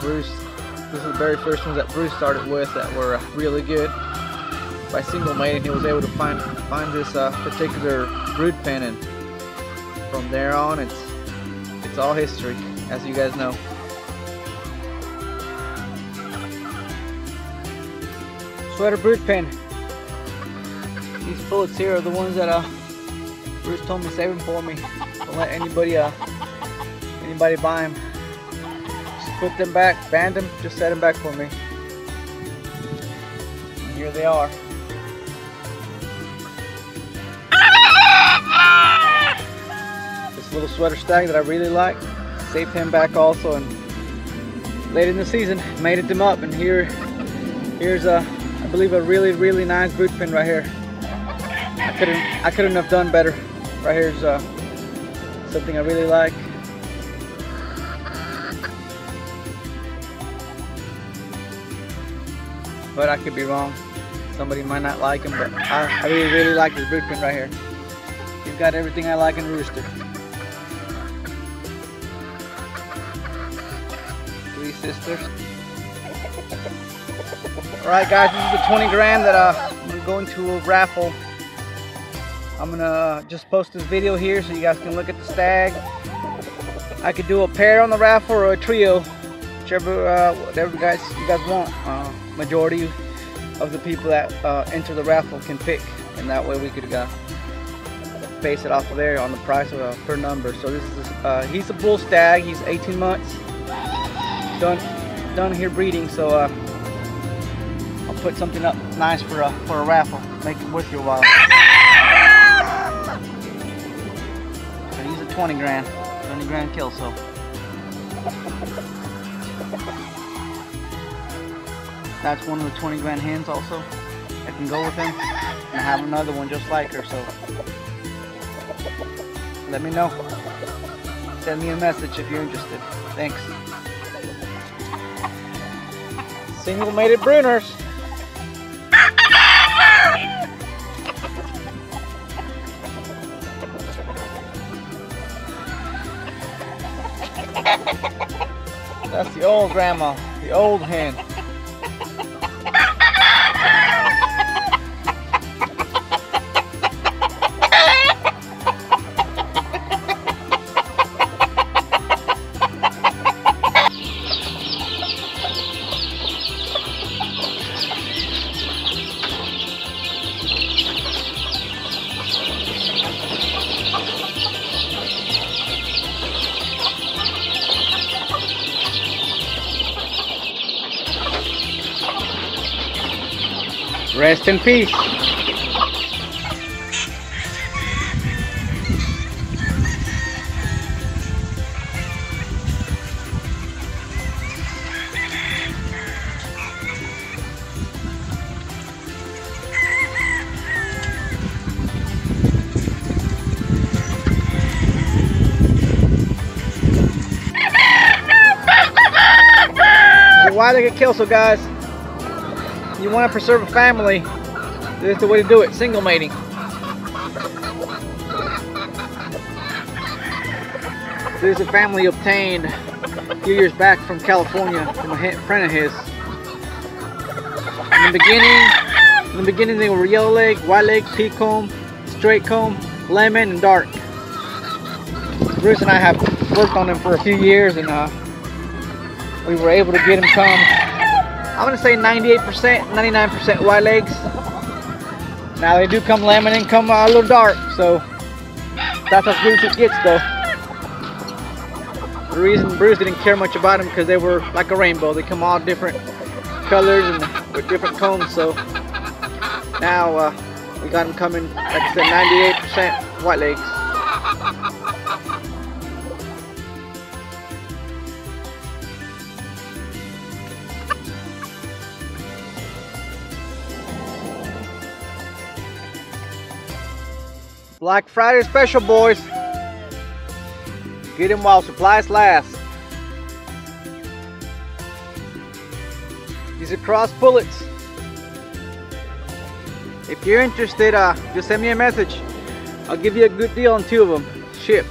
Bruce. This is the very first ones that Bruce started with that were really good. By single mating, he was able to find this particular brood pen, and from there on, it's all history, as you guys know. Sweater brood pen. These bullets here are the ones that Bruce told me save them for me. Don't let anybody buy them. Just put them back, band them, just set them back for me. And here they are. This little sweater stag that I really like, saved him back also, and late in the season mated them up, and here's I believe a really nice brood pen right here. I couldn't have done better. Right here's something I really like. But I could be wrong. Somebody might not like him, but I really like this brood pen right here. You've got everything I like in a rooster. 3 sisters. Alright guys, this is the 20 grand that I'm going to go into a raffle. I'm going to just post this video here so you guys can look at the stag. I could do a pair on the raffle or a trio, whichever whatever you guys want. Majority of the people that enter the raffle can pick, and that way we could base it off of there on the price of per number. So this is he's a bull stag. He's 18 months done here breeding, so I'll put something up nice for a raffle, make it worth your while. So he's a 20 grand kill. So that's one of the 20 grand hens also that can go with him, and I have another one just like her. So let me know, send me a message if you're interested. Thanks. Single mated brooders. That's the old grandma, the old hen. Rest in peace. Why they get killed? So guys, you want to preserve a family, this is the way to do it. Single mating. There's a family obtained a few years back from California from a friend of his. In the beginning they were yellow leg, white leg, pea comb, straight comb, lemon, and dark. Bruce and I have worked on them for a few years, and we were able to get them come, I'm going to say 98%, 99% white legs. Now they do come lemon and come a little dark, so that's as good as it gets though. The reason Bruce didn't care much about them because they were like a rainbow. They come all different colors and with different combs, so now we got them coming, like I said, 98% white legs. Black Friday special, boys. Get them while supplies last. These are cross bullets. If you're interested, just send me a message. I'll give you a good deal on 2 of them. Ship.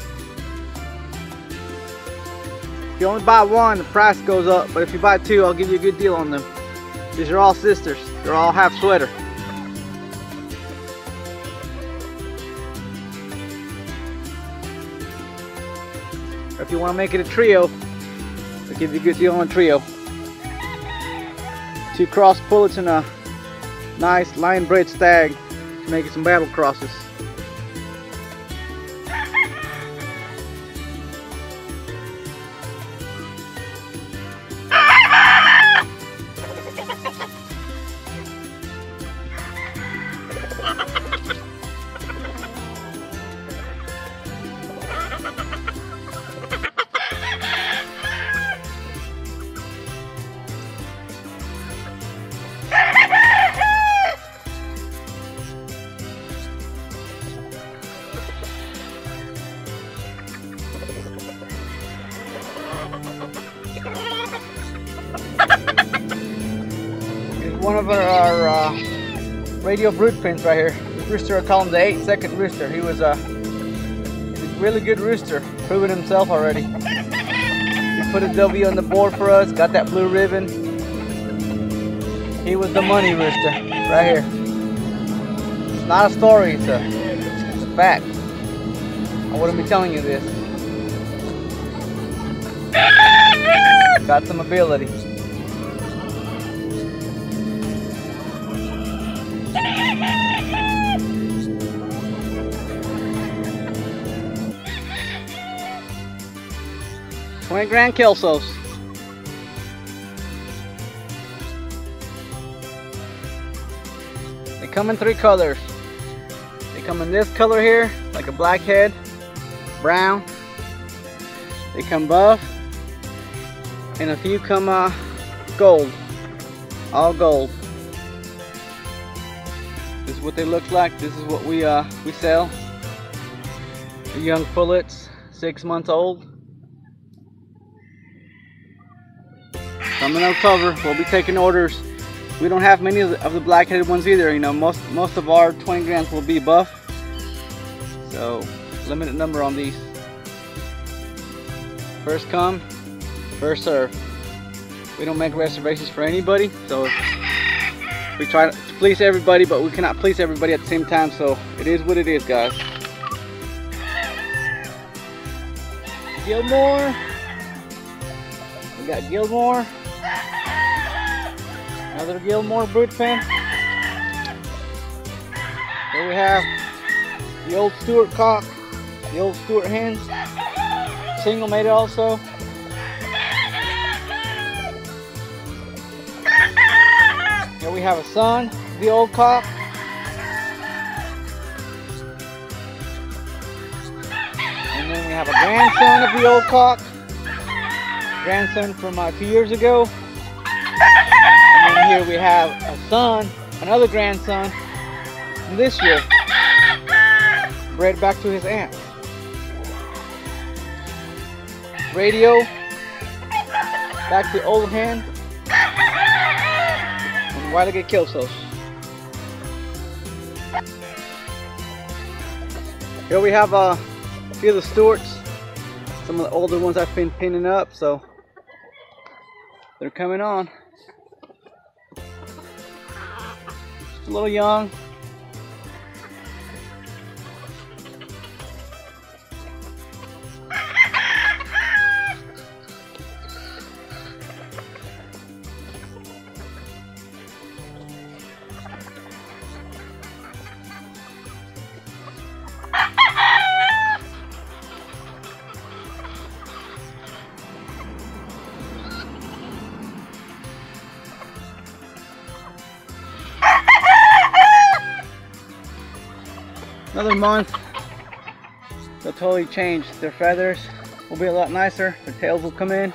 you only buy one, the price goes up, but if you buy two, I'll give you a good deal on them. These are all sisters. They're all half sweater. If you want to make it a trio, I'll give you a good deal on a trio. 2 cross pullets and a nice lion bred stag to make it some battle crosses. One of our radio brood pins right here. This rooster, I call him the 8-second rooster. He was a really good rooster, proven himself already. He put a W on the board for us, got that blue ribbon. He was the money rooster right here. It's not a story, it's a fact. I wouldn't be telling you this. Got some ability. Grand Kelsos. They come in 3 colors. They come in this color here, like a blackhead, brown. They come buff, and a few come gold, all gold. This is what they look like. This is what we sell. The young pullets, 6 months old. Coming October, we'll be taking orders. We don't have many of the black-headed ones either. You know, most of our 20 grands will be buff. So, limited number on these. First come, first serve. We don't make reservations for anybody, so we try to please everybody, but we cannot please everybody at the same time. So it is what it is, guys. Gilmore. We got Gilmore. Another Gilmore brood pen. Here we have the old Stewart cock, the old Stewart hens, single mated also. Here we have a son, the old cock. And then we have a grandson of the old cock. Grandson from 2 years ago. And then here we have a son, another grandson from this year, bred back to his aunt. Radio, back to old hen, and white-legged Kelsos. Here we have a few of the Stewarts, some of the older ones I've been pinning up, so they're coming on. Just a little young. Another month, they'll totally change. Their feathers will be a lot nicer. Their tails will come in.